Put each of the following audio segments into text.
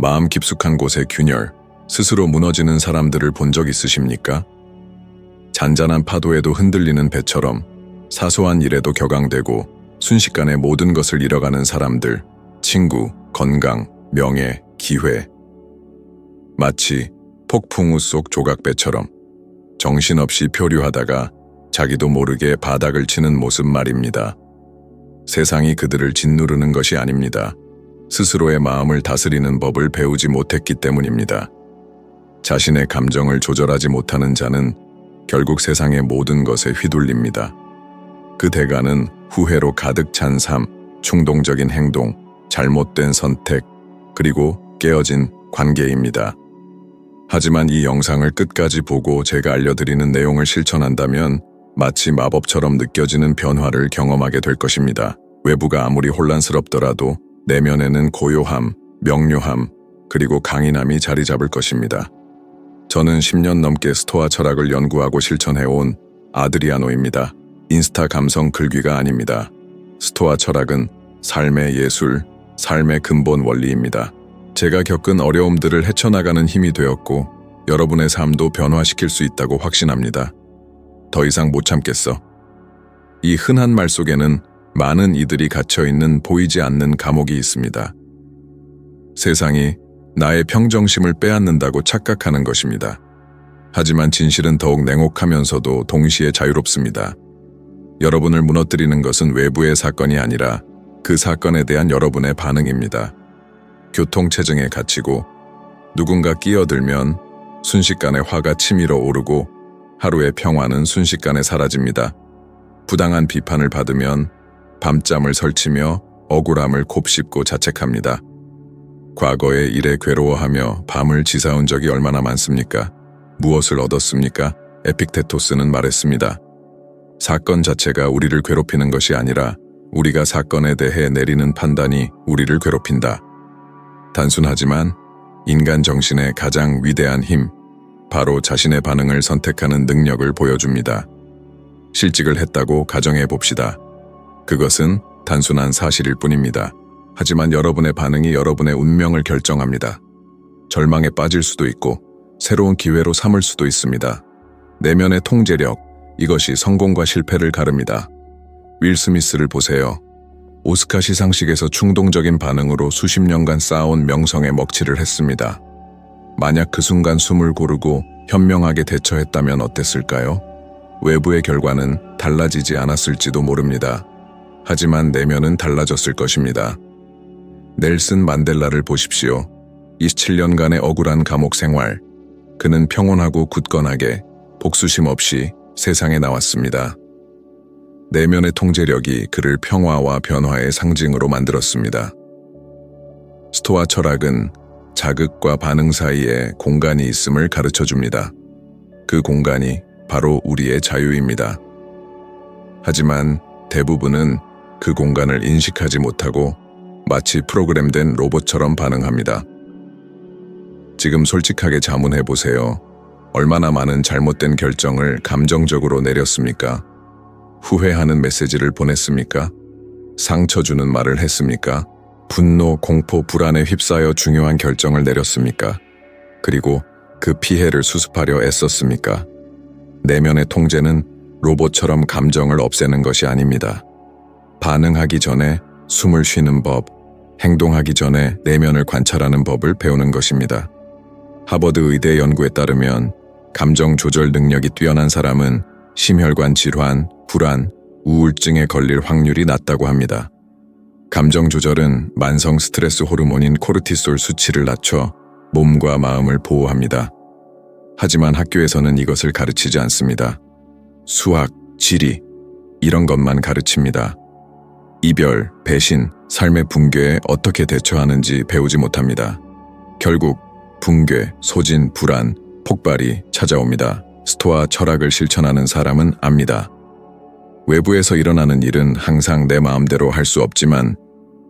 마음 깊숙한 곳의 균열, 스스로 무너지는 사람들을 본 적 있으십니까? 잔잔한 파도에도 흔들리는 배처럼 사소한 일에도 격앙되고 순식간에 모든 것을 잃어가는 사람들, 친구, 건강, 명예, 기회. 마치 폭풍우 속 조각배처럼 정신없이 표류하다가 자기도 모르게 바닥을 치는 모습 말입니다. 세상이 그들을 짓누르는 것이 아닙니다. 스스로의 마음을 다스리는 법을 배우지 못했기 때문입니다. 자신의 감정을 조절하지 못하는 자는 결국 세상의 모든 것에 휘둘립니다. 그 대가는 후회로 가득 찬 삶, 충동적인 행동, 잘못된 선택, 그리고 깨어진 관계입니다. 하지만 이 영상을 끝까지 보고 제가 알려드리는 내용을 실천한다면 마치 마법처럼 느껴지는 변화를 경험하게 될 것입니다. 외부가 아무리 혼란스럽더라도 내면에는 고요함, 명료함, 그리고 강인함이 자리 잡을 것입니다. 저는 10년 넘게 스토아 철학을 연구하고 실천해온 아드리아노입니다. 인스타 감성 글귀가 아닙니다. 스토아 철학은 삶의 예술, 삶의 근본 원리입니다. 제가 겪은 어려움들을 헤쳐나가는 힘이 되었고 여러분의 삶도 변화시킬 수 있다고 확신합니다. 더 이상 못 참겠어. 이 흔한 말 속에는 많은 이들이 갇혀있는 보이지 않는 감옥이 있습니다. 세상이 나의 평정심을 빼앗는다고 착각하는 것입니다. 하지만 진실은 더욱 냉혹하면서도 동시에 자유롭습니다. 여러분을 무너뜨리는 것은 외부의 사건이 아니라 그 사건에 대한 여러분의 반응입니다. 교통체증에 갇히고 누군가 끼어들면 순식간에 화가 치밀어 오르고 하루의 평화는 순식간에 사라집니다. 부당한 비판을 받으면 밤잠을 설치며 억울함을 곱씹고 자책합니다. 과거의 일에 괴로워하며 밤을 지새운 적이 얼마나 많습니까? 무엇을 얻었습니까? 에픽테토스는 말했습니다. 사건 자체가 우리를 괴롭히는 것이 아니라 우리가 사건에 대해 내리는 판단이 우리를 괴롭힌다. 단순하지만 인간 정신의 가장 위대한 힘, 바로 자신의 반응을 선택하는 능력을 보여줍니다. 실직을 했다고 가정해 봅시다. 그것은 단순한 사실일 뿐입니다. 하지만 여러분의 반응이 여러분의 운명을 결정합니다. 절망에 빠질 수도 있고 새로운 기회로 삼을 수도 있습니다. 내면의 통제력, 이것이 성공과 실패를 가릅니다. 윌 스미스를 보세요. 오스카 시상식에서 충동적인 반응으로 수십 년간 쌓아온 명성에 먹칠을 했습니다. 만약 그 순간 숨을 고르고 현명하게 대처했다면 어땠을까요? 외부의 결과는 달라지지 않았을지도 모릅니다. 하지만 내면은 달라졌을 것입니다. 넬슨 만델라를 보십시오. 27년간의 억울한 감옥 생활. 그는 평온하고 굳건하게 복수심 없이 세상에 나왔습니다. 내면의 통제력이 그를 평화와 변화의 상징으로 만들었습니다. 스토아 철학은 자극과 반응 사이에 공간이 있음을 가르쳐줍니다. 그 공간이 바로 우리의 자유입니다. 하지만 대부분은 그 공간을 인식하지 못하고 마치 프로그램된 로봇처럼 반응합니다. 지금 솔직하게 자문해 보세요. 얼마나 많은 잘못된 결정을 감정적으로 내렸습니까? 후회하는 메시지를 보냈습니까? 상처 주는 말을 했습니까? 분노, 공포, 불안에 휩싸여 중요한 결정을 내렸습니까? 그리고 그 피해를 수습하려 애썼습니까? 내면의 통제는 로봇처럼 감정을 없애는 것이 아닙니다. 반응하기 전에 숨을 쉬는 법, 행동하기 전에 내면을 관찰하는 법을 배우는 것입니다. 하버드 의대 연구에 따르면 감정 조절 능력이 뛰어난 사람은 심혈관 질환, 불안, 우울증에 걸릴 확률이 낮다고 합니다. 감정 조절은 만성 스트레스 호르몬인 코르티솔 수치를 낮춰 몸과 마음을 보호합니다. 하지만 학교에서는 이것을 가르치지 않습니다. 수학, 지리, 이런 것만 가르칩니다. 이별, 배신, 삶의 붕괴에 어떻게 대처하는지 배우지 못합니다. 결국 붕괴, 소진, 불안, 폭발이 찾아옵니다. 스토아 철학을 실천하는 사람은 압니다. 외부에서 일어나는 일은 항상 내 마음대로 할 수 없지만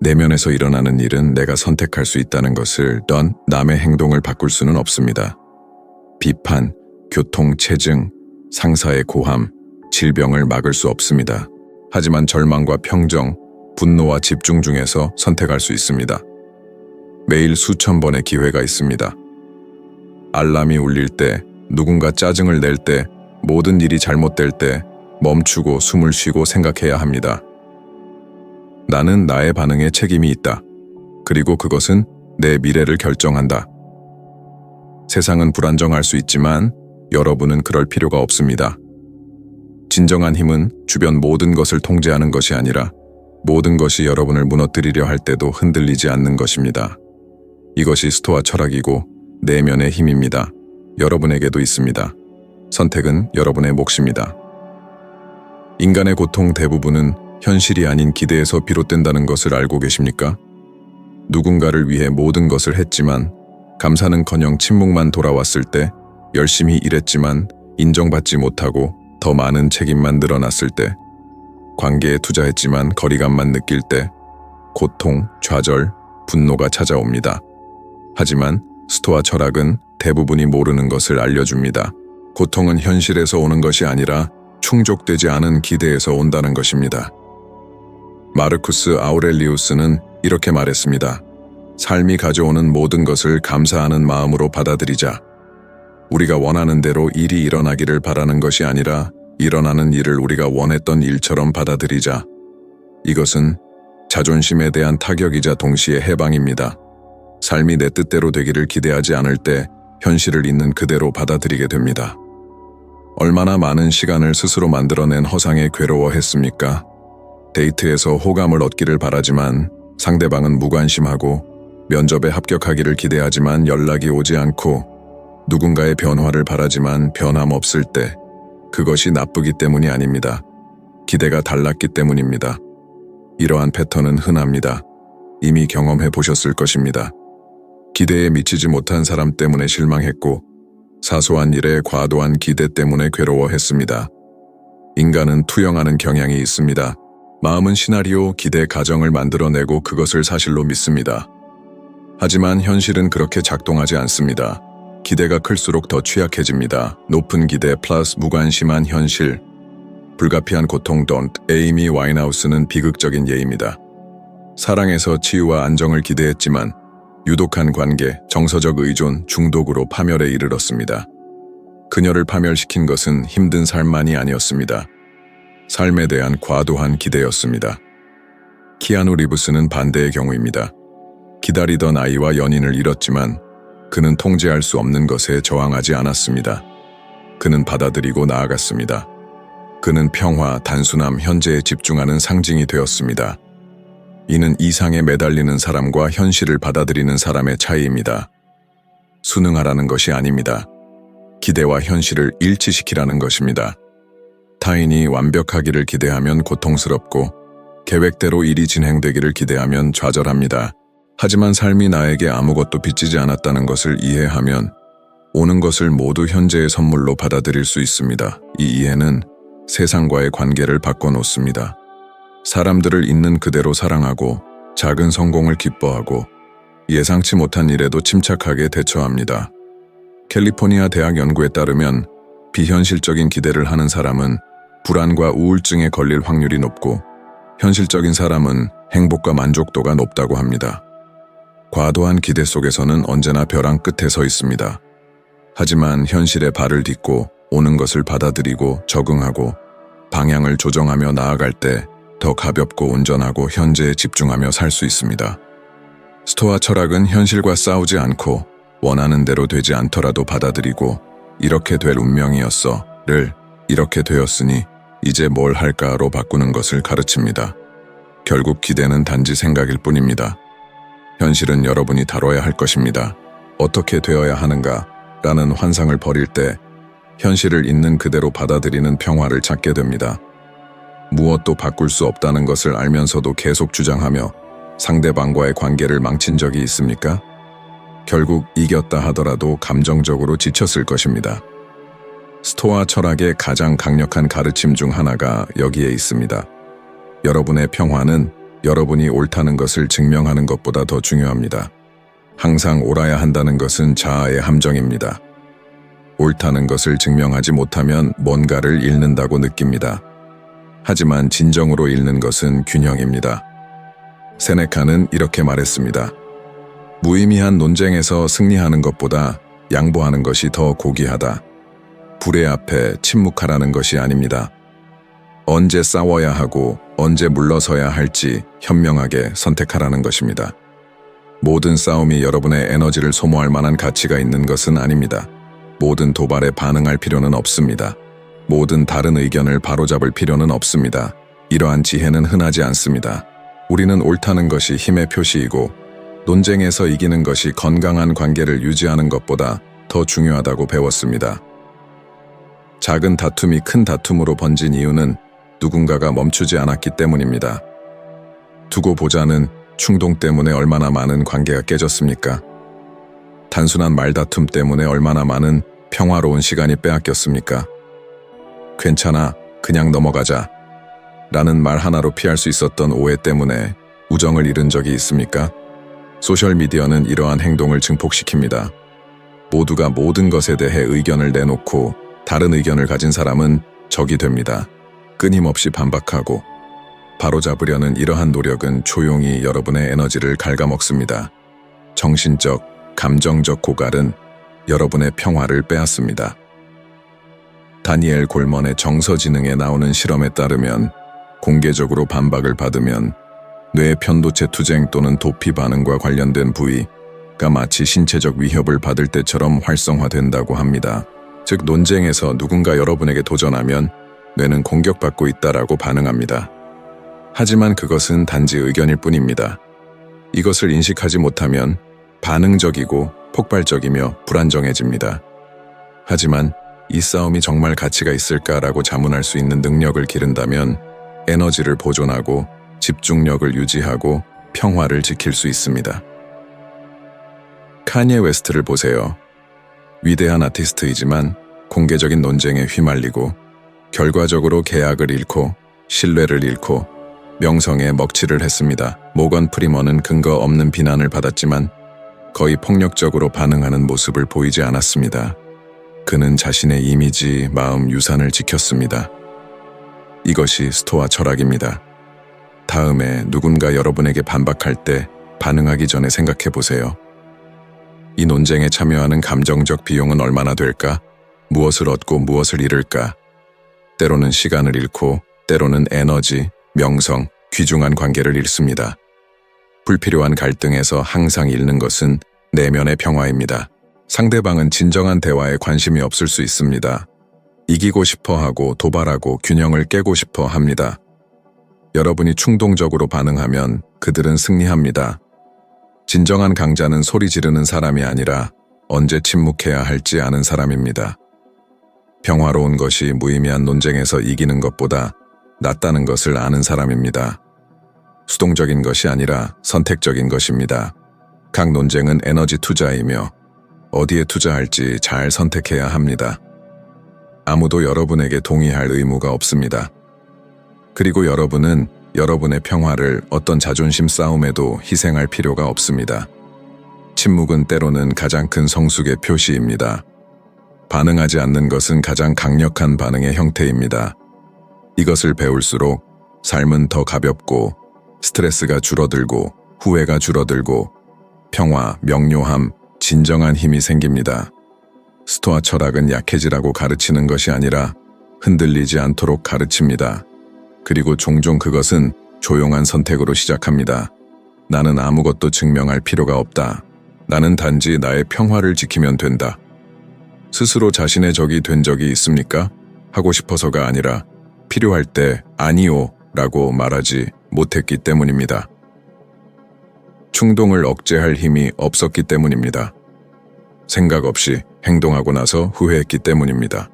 내면에서 일어나는 일은 내가 선택할 수 있다는 것을 넌 남의 행동을 바꿀 수는 없습니다. 비판, 교통체증, 상사의 고함, 질병을 막을 수 없습니다. 하지만 절망과 평정, 분노와 집중 중에서 선택할 수 있습니다. 매일 수천 번의 기회가 있습니다. 알람이 울릴 때, 누군가 짜증을 낼 때, 모든 일이 잘못될 때 멈추고 숨을 쉬고 생각해야 합니다. 나는 나의 반응에 책임이 있다. 그리고 그것은 내 미래를 결정한다. 세상은 불안정할 수 있지만 여러분은 그럴 필요가 없습니다. 진정한 힘은 주변 모든 것을 통제하는 것이 아니라 모든 것이 여러분을 무너뜨리려 할 때도 흔들리지 않는 것입니다. 이것이 스토아 철학이고 내면의 힘입니다. 여러분에게도 있습니다. 선택은 여러분의 몫입니다. 인간의 고통 대부분은 현실이 아닌 기대에서 비롯된다는 것을 알고 계십니까? 누군가를 위해 모든 것을 했지만 감사는커녕 침묵만 돌아왔을 때, 열심히 일했지만 인정받지 못하고 더 많은 책임만 늘어났을 때, 관계에 투자했지만 거리감만 느낄 때, 고통, 좌절, 분노가 찾아옵니다. 하지만 스토아 철학은 대부분이 모르는 것을 알려줍니다. 고통은 현실에서 오는 것이 아니라 충족되지 않은 기대에서 온다는 것입니다. 마르쿠스 아우렐리우스는 이렇게 말했습니다. 삶이 가져오는 모든 것을 감사하는 마음으로 받아들이자. 우리가 원하는 대로 일이 일어나기를 바라는 것이 아니라 일어나는 일을 우리가 원했던 일처럼 받아들이자. 이것은 자존심에 대한 타격이자 동시에 해방입니다. 삶이 내 뜻대로 되기를 기대하지 않을 때 현실을 있는 그대로 받아들이게 됩니다. 얼마나 많은 시간을 스스로 만들어낸 허상에 괴로워했습니까? 데이트에서 호감을 얻기를 바라지만 상대방은 무관심하고, 면접에 합격하기를 기대하지만 연락이 오지 않고, 누군가의 변화를 바라지만 변함없을 때, 그것이 나쁘기 때문이 아닙니다. 기대가 달랐기 때문입니다. 이러한 패턴은 흔합니다. 이미 경험해 보셨을 것입니다. 기대에 미치지 못한 사람 때문에 실망했고, 사소한 일에 과도한 기대 때문에 괴로워했습니다. 인간은 투영하는 경향이 있습니다. 마음은 시나리오, 기대, 가정을 만들어내고 그것을 사실로 믿습니다. 하지만 현실은 그렇게 작동하지 않습니다. 기대가 클수록 더 취약해집니다. 높은 기대 플러스 무관심한 현실. 불가피한 고통 don't. 에이미 와인하우스는 비극적인 예입니다. 사랑에서 치유와 안정을 기대했지만 유독한 관계, 정서적 의존, 중독으로 파멸에 이르렀습니다. 그녀를 파멸시킨 것은 힘든 삶만이 아니었습니다. 삶에 대한 과도한 기대였습니다. 키아누 리브스는 반대의 경우입니다. 기다리던 아이와 연인을 잃었지만 그는 통제할 수 없는 것에 저항하지 않았습니다. 그는 받아들이고 나아갔습니다. 그는 평화, 단순함, 현재에 집중하는 상징이 되었습니다. 이는 이상에 매달리는 사람과 현실을 받아들이는 사람의 차이입니다. 순응하라는 것이 아닙니다. 기대와 현실을 일치시키라는 것입니다. 타인이 완벽하기를 기대하면 고통스럽고, 계획대로 일이 진행되기를 기대하면 좌절합니다. 하지만 삶이 나에게 아무것도 빚지지 않았다는 것을 이해하면 오는 것을 모두 현재의 선물로 받아들일 수 있습니다. 이 이해는 세상과의 관계를 바꿔놓습니다. 사람들을 있는 그대로 사랑하고, 작은 성공을 기뻐하고, 예상치 못한 일에도 침착하게 대처합니다. 캘리포니아 대학 연구에 따르면 비현실적인 기대를 하는 사람은 불안과 우울증에 걸릴 확률이 높고, 현실적인 사람은 행복과 만족도가 높다고 합니다. 과도한 기대 속에서는 언제나 벼랑 끝에 서 있습니다. 하지만 현실에 발을 딛고 오는 것을 받아들이고 적응하고 방향을 조정하며 나아갈 때 더 가볍고 온전하고 현재에 집중하며 살 수 있습니다. 스토아 철학은 현실과 싸우지 않고 원하는 대로 되지 않더라도 받아들이고 이렇게 될 운명이었어를 이렇게 되었으니 이제 뭘 할까로 바꾸는 것을 가르칩니다. 결국 기대는 단지 생각일 뿐입니다. 현실은 여러분이 다뤄야 할 것입니다. 어떻게 되어야 하는가 라는 환상을 버릴 때 현실을 있는 그대로 받아들이는 평화를 찾게 됩니다. 무엇도 바꿀 수 없다는 것을 알면서도 계속 주장하며 상대방과의 관계를 망친 적이 있습니까? 결국 이겼다 하더라도 감정적으로 지쳤을 것입니다. 스토아 철학의 가장 강력한 가르침 중 하나가 여기에 있습니다. 여러분의 평화는 여러분이 옳다는 것을 증명하는 것보다 더 중요합니다. 항상 옳아야 한다는 것은 자아의 함정입니다. 옳다는 것을 증명하지 못하면 뭔가를 잃는다고 느낍니다. 하지만 진정으로 잃는 것은 균형입니다. 세네카는 이렇게 말했습니다. 무의미한 논쟁에서 승리하는 것보다 양보하는 것이 더 고귀하다. 불의 앞에 침묵하라는 것이 아닙니다. 언제 싸워야 하고 언제 물러서야 할지 현명하게 선택하라는 것입니다. 모든 싸움이 여러분의 에너지를 소모할 만한 가치가 있는 것은 아닙니다. 모든 도발에 반응할 필요는 없습니다. 모든 다른 의견을 바로잡을 필요는 없습니다. 이러한 지혜는 흔하지 않습니다. 우리는 옳다는 것이 힘의 표시이고 논쟁에서 이기는 것이 건강한 관계를 유지하는 것보다 더 중요하다고 배웠습니다. 작은 다툼이 큰 다툼으로 번진 이유는 누군가가 멈추지 않았기 때문입니다. 두고 보자는 충동 때문에 얼마나 많은 관계가 깨졌습니까? 단순한 말다툼 때문에 얼마나 많은 평화로운 시간이 빼앗겼습니까? 괜찮아, 그냥 넘어가자 라는 말 하나로 피할 수 있었던 오해 때문에 우정을 잃은 적이 있습니까? 소셜미디어는 이러한 행동을 증폭시킵니다. 모두가 모든 것에 대해 의견을 내놓고 다른 의견을 가진 사람은 적이 됩니다. 끊임없이 반박하고 바로잡으려는 이러한 노력은 조용히 여러분의 에너지를 갉아먹습니다. 정신적, 감정적 고갈은 여러분의 평화를 빼앗습니다. 다니엘 골먼의 정서지능에 나오는 실험에 따르면 공개적으로 반박을 받으면 뇌의 편도체 투쟁 또는 도피 반응과 관련된 부위가 마치 신체적 위협을 받을 때처럼 활성화된다고 합니다. 즉 논쟁에서 누군가 여러분에게 도전하면 뇌는 공격받고 있다라고 반응합니다. 하지만 그것은 단지 의견일 뿐입니다. 이것을 인식하지 못하면 반응적이고 폭발적이며 불안정해집니다. 하지만 이 싸움이 정말 가치가 있을까라고 자문할 수 있는 능력을 기른다면 에너지를 보존하고 집중력을 유지하고 평화를 지킬 수 있습니다. 카니에 웨스트를 보세요. 위대한 아티스트이지만 공개적인 논쟁에 휘말리고 결과적으로 계약을 잃고 신뢰를 잃고 명성에 먹칠을 했습니다. 모건 프리먼은 근거 없는 비난을 받았지만 거의 폭력적으로 반응하는 모습을 보이지 않았습니다. 그는 자신의 이미지, 마음, 유산을 지켰습니다. 이것이 스토아 철학입니다. 다음에 누군가 여러분에게 반박할 때 반응하기 전에 생각해 보세요. 이 논쟁에 참여하는 감정적 비용은 얼마나 될까? 무엇을 얻고 무엇을 잃을까? 때로는 시간을 잃고 때로는 에너지, 명성, 귀중한 관계를 잃습니다. 불필요한 갈등에서 항상 잃는 것은 내면의 평화입니다. 상대방은 진정한 대화에 관심이 없을 수 있습니다. 이기고 싶어 하고 도발하고 균형을 깨고 싶어 합니다. 여러분이 충동적으로 반응하면 그들은 승리합니다. 진정한 강자는 소리 지르는 사람이 아니라 언제 침묵해야 할지 아는 사람입니다. 평화로운 것이 무의미한 논쟁에서 이기는 것보다 낫다는 것을 아는 사람입니다. 수동적인 것이 아니라 선택적인 것입니다. 각 논쟁은 에너지 투자이며 어디에 투자할지 잘 선택해야 합니다. 아무도 여러분에게 동의할 의무가 없습니다. 그리고 여러분은 여러분의 평화를 어떤 자존심 싸움에도 희생할 필요가 없습니다. 침묵은 때로는 가장 큰 성숙의 표시입니다. 반응하지 않는 것은 가장 강력한 반응의 형태입니다. 이것을 배울수록 삶은 더 가볍고 스트레스가 줄어들고 후회가 줄어들고 평화, 명료함, 진정한 힘이 생깁니다. 스토아 철학은 약해지라고 가르치는 것이 아니라 흔들리지 않도록 가르칩니다. 그리고 종종 그것은 조용한 선택으로 시작합니다. 나는 아무것도 증명할 필요가 없다. 나는 단지 나의 평화를 지키면 된다. 스스로 자신의 적이 된 적이 있습니까? 하고 싶어서가 아니라 필요할 때 아니요 라고 말하지 못했기 때문입니다. 충동을 억제할 힘이 없었기 때문입니다. 생각 없이 행동하고 나서 후회했기 때문입니다.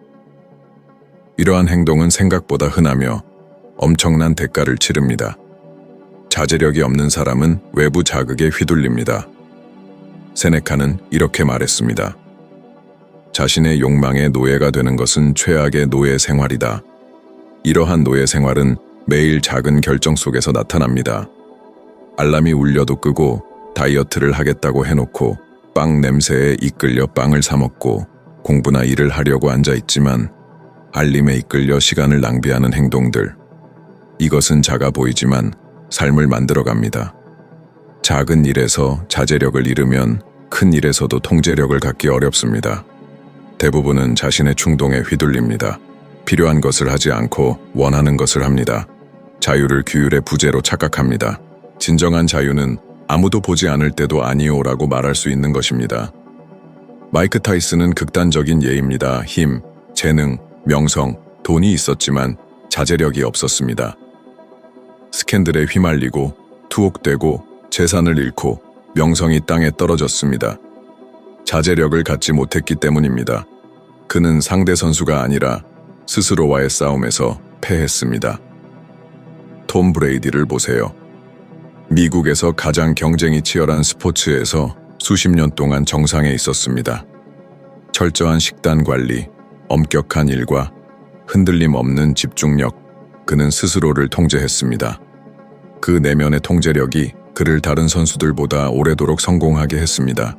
이러한 행동은 생각보다 흔하며 엄청난 대가를 치릅니다. 자제력이 없는 사람은 외부 자극에 휘둘립니다. 세네카는 이렇게 말했습니다. 자신의 욕망의 노예가 되는 것은 최악의 노예 생활이다. 이러한 노예 생활은 매일 작은 결정 속에서 나타납니다. 알람이 울려도 끄고 다이어트를 하겠다고 해놓고 빵 냄새에 이끌려 빵을 사 먹고 공부나 일을 하려고 앉아있지만 알림에 이끌려 시간을 낭비하는 행동들. 이것은 작아 보이지만 삶을 만들어갑니다. 작은 일에서 자제력을 잃으면 큰 일에서도 통제력을 갖기 어렵습니다. 대부분은 자신의 충동에 휘둘립니다. 필요한 것을 하지 않고 원하는 것을 합니다. 자유를 규율의 부재로 착각합니다. 진정한 자유는 아무도 보지 않을 때도 아니오라고 말할 수 있는 것입니다. 마이크 타이슨은 극단적인 예입니다. 힘, 재능, 명성, 돈이 있었지만 자제력이 없었습니다. 스캔들에 휘말리고 투옥되고 재산을 잃고 명성이 땅에 떨어졌습니다. 자제력을 갖지 못했기 때문입니다. 그는 상대 선수가 아니라 스스로와의 싸움에서 패했습니다. 톰 브레이디를 보세요. 미국에서 가장 경쟁이 치열한 스포츠에서 수십 년 동안 정상에 있었습니다. 철저한 식단 관리, 엄격한 일과 흔들림 없는 집중력, 그는 스스로를 통제했습니다. 그 내면의 통제력이 그를 다른 선수들보다 오래도록 성공하게 했습니다.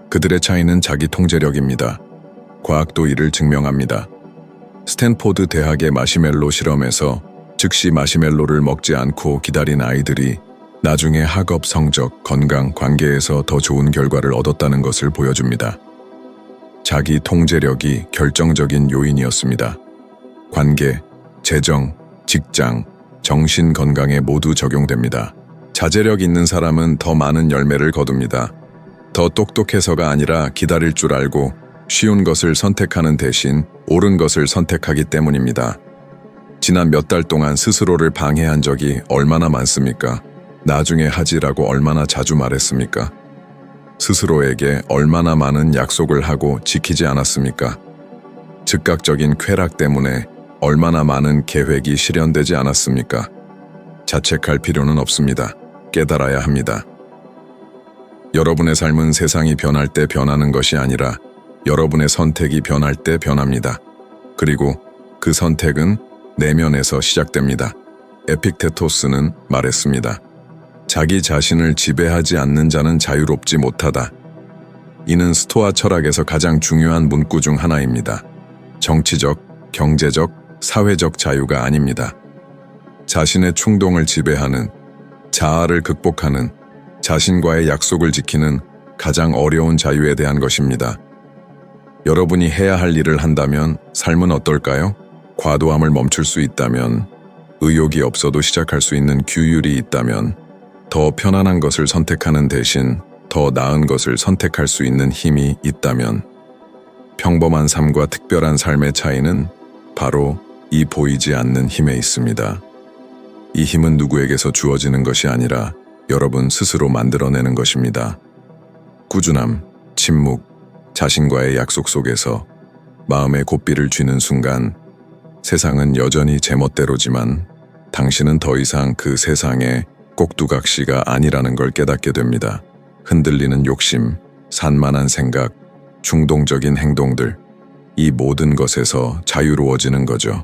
그들의 차이는 자기 통제력입니다. 과학도 이를 증명합니다. 스탠포드 대학의 마시멜로 실험에서 즉시 마시멜로를 먹지 않고 기다린 아이들이 나중에 학업 성적, 건강, 관계에서 더 좋은 결과를 얻었다는 것을 보여줍니다. 자기 통제력이 결정적인 요인이었습니다. 관계, 재정, 직장, 정신 건강에 모두 적용됩니다. 자제력 있는 사람은 더 많은 열매를 거둡니다. 더 똑똑해서가 아니라 기다릴 줄 알고 쉬운 것을 선택하는 대신 옳은 것을 선택하기 때문입니다. 지난 몇 달 동안 스스로를 방해한 적이 얼마나 많습니까? 나중에 하지라고 얼마나 자주 말했습니까? 스스로에게 얼마나 많은 약속을 하고 지키지 않았습니까? 즉각적인 쾌락 때문에 얼마나 많은 계획이 실현되지 않았습니까? 자책할 필요는 없습니다. 깨달아야 합니다. 여러분의 삶은 세상이 변할 때 변하는 것이 아니라 여러분의 선택이 변할 때 변합니다. 그리고 그 선택은 내면에서 시작됩니다. 에픽테토스는 말했습니다. 자기 자신을 지배하지 않는 자는 자유롭지 못하다. 이는 스토아 철학에서 가장 중요한 문구 중 하나입니다. 정치적, 경제적, 사회적 자유가 아닙니다. 자신의 충동을 지배하는, 자아를 극복하는, 자신과의 약속을 지키는 가장 어려운 자유에 대한 것입니다. 여러분이 해야 할 일을 한다면 삶은 어떨까요? 과도함을 멈출 수 있다면, 의욕이 없어도 시작할 수 있는 규율이 있다면, 더 편안한 것을 선택하는 대신 더 나은 것을 선택할 수 있는 힘이 있다면, 평범한 삶과 특별한 삶의 차이는 바로 이 보이지 않는 힘에 있습니다. 이 힘은 누구에게서 주어지는 것이 아니라 여러분 스스로 만들어내는 것입니다. 꾸준함, 침묵, 자신과의 약속 속에서 마음의 고삐를 쥐는 순간 세상은 여전히 제멋대로지만 당신은 더 이상 그 세상의 꼭두각시가 아니라는 걸 깨닫게 됩니다. 흔들리는 욕심, 산만한 생각, 충동적인 행동들, 이 모든 것에서 자유로워지는 거죠.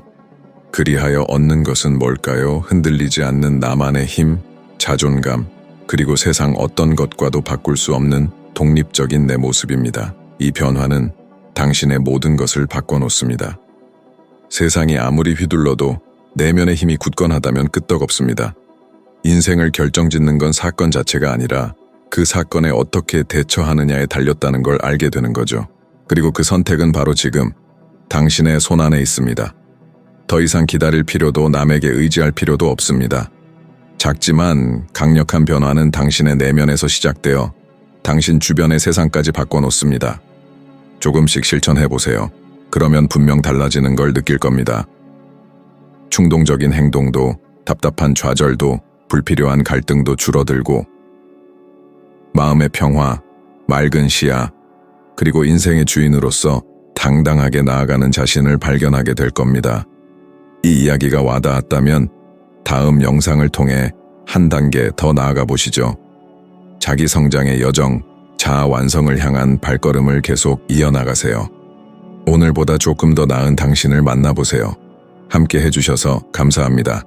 그리하여 얻는 것은 뭘까요? 흔들리지 않는 나만의 힘, 자존감, 그리고 세상 어떤 것과도 바꿀 수 없는 독립적인 내 모습입니다. 이 변화는 당신의 모든 것을 바꿔놓습니다. 세상이 아무리 휘둘러도 내면의 힘이 굳건하다면 끄떡없습니다. 인생을 결정짓는 건 사건 자체가 아니라 그 사건에 어떻게 대처하느냐에 달렸다는 걸 알게 되는 거죠. 그리고 그 선택은 바로 지금 당신의 손안에 있습니다. 더 이상 기다릴 필요도 남에게 의지할 필요도 없습니다. 작지만 강력한 변화는 당신의 내면에서 시작되어 당신 주변의 세상까지 바꿔놓습니다. 조금씩 실천해보세요. 그러면 분명 달라지는 걸 느낄 겁니다. 충동적인 행동도, 답답한 좌절도, 불필요한 갈등도 줄어들고 마음의 평화, 맑은 시야, 그리고 인생의 주인으로서 당당하게 나아가는 자신을 발견하게 될 겁니다. 이 이야기가 와닿았다면 다음 영상을 통해 한 단계 더 나아가 보시죠. 자기 성장의 여정, 자아 완성을 향한 발걸음을 계속 이어나가세요. 오늘보다 조금 더 나은 당신을 만나보세요. 함께 해주셔서 감사합니다.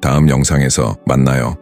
다음 영상에서 만나요.